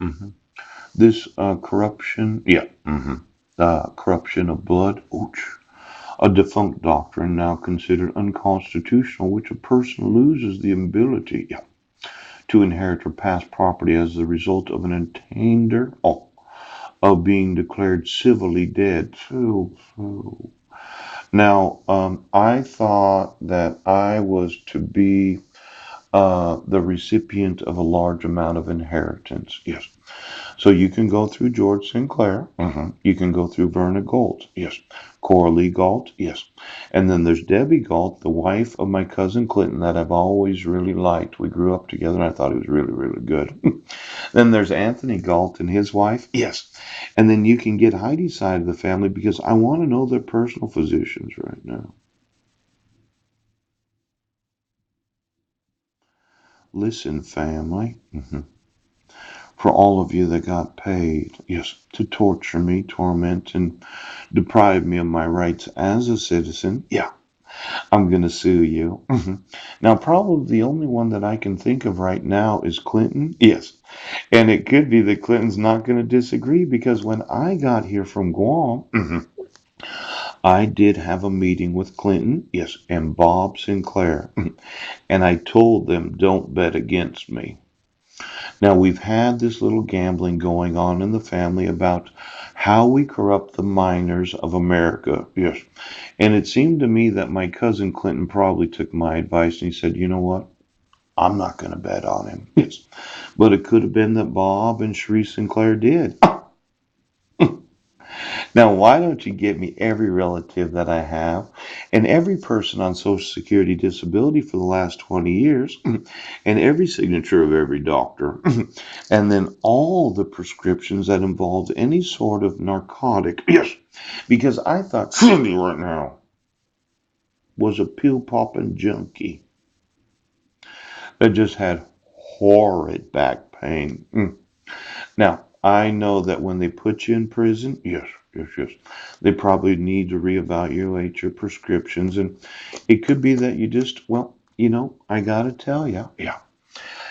hmm This corruption, yeah, corruption of blood, ouch, a defunct doctrine now considered unconstitutional, which a person loses the ability, yeah, to inherit or pass property as the result of an attainder, of being declared civilly dead. Now, I thought that I was to be the recipient of a large amount of inheritance. Yes. So you can go through George Sinclair. You can go through Verna Galt. Yes. Coralie Galt. Yes. And then there's Debbie Galt, the wife of my cousin Clinton, that I've always really liked. We grew up together and I thought he was really, really good. Then there's Anthony Galt and his wife. Yes. And then you can get Heidi's side of the family because I want to know their personal physicians right now. Listen, family. For all of you that got paid, yes, to torture me, torment, and deprive me of my rights as a citizen, yeah, I'm going to sue you. Now, probably the only one that I can think of right now is Clinton. Yes. And it could be that Clinton's not going to disagree because when I got here from Guam, I did have a meeting with Clinton, yes, and Bob Sinclair, and I told them don't bet against me. Now, we've had this little gambling going on in the family about how we corrupt the miners of America. Yes. And it seemed to me that my cousin Clinton probably took my advice and he said, you know what? I'm not going to bet on him. Yes. But it could have been that Bob and Cherie Sinclair did. Now, why don't you get me every relative that I have and every person on Social Security disability for the last 20 years and every signature of every doctor and then all the prescriptions that involved any sort of narcotic? Yes, because I thought Cindy right now was a pill popping junkie that just had horrid back pain. Now, I know that when they put you in prison, yes, they probably need to reevaluate your prescriptions. And it could be that you just, well, I got to tell you, yeah.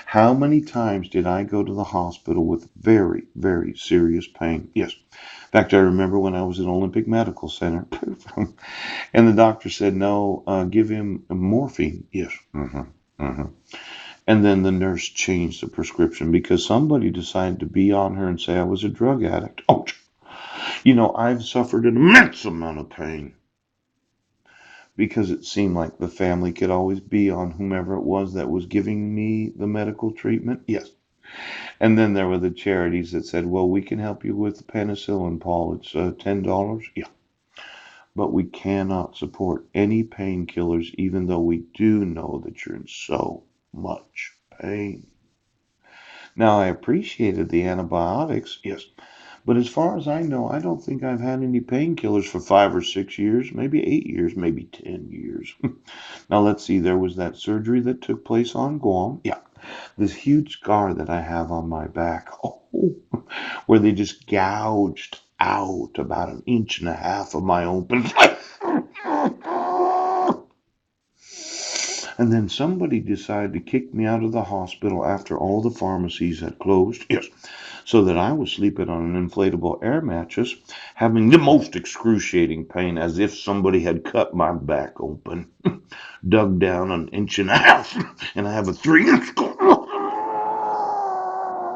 How many times did I go to the hospital with very, very serious pain? Yes. In fact, I remember when I was in Olympic Medical Center, and the doctor said, no, give him morphine. Yes. hmm And then the nurse changed the prescription because somebody decided to be on her and say I was a drug addict. Oh, I've suffered an immense amount of pain because it seemed like the family could always be on whomever it was that was giving me the medical treatment. Yes. And then there were the charities that said, well, we can help you with the penicillin, Paul. It's $10. Yeah. But we cannot support any painkillers, even though we do know that you're in so much pain. Now, I appreciated the antibiotics, yes, but as far as I know, I don't think I've had any painkillers for 5 or 6 years, maybe 8 years, maybe 10 years. Now, let's see, there was that surgery that took place on Guam. Yeah, this huge scar that I have on my back, where they just gouged out about an inch and a half of my open flesh. And then somebody decided to kick me out of the hospital after all the pharmacies had closed. Yes. So that I was sleeping on an inflatable air mattress, having the most excruciating pain as if somebody had cut my back open, dug down an inch and a half, and I have a 3-inch scar.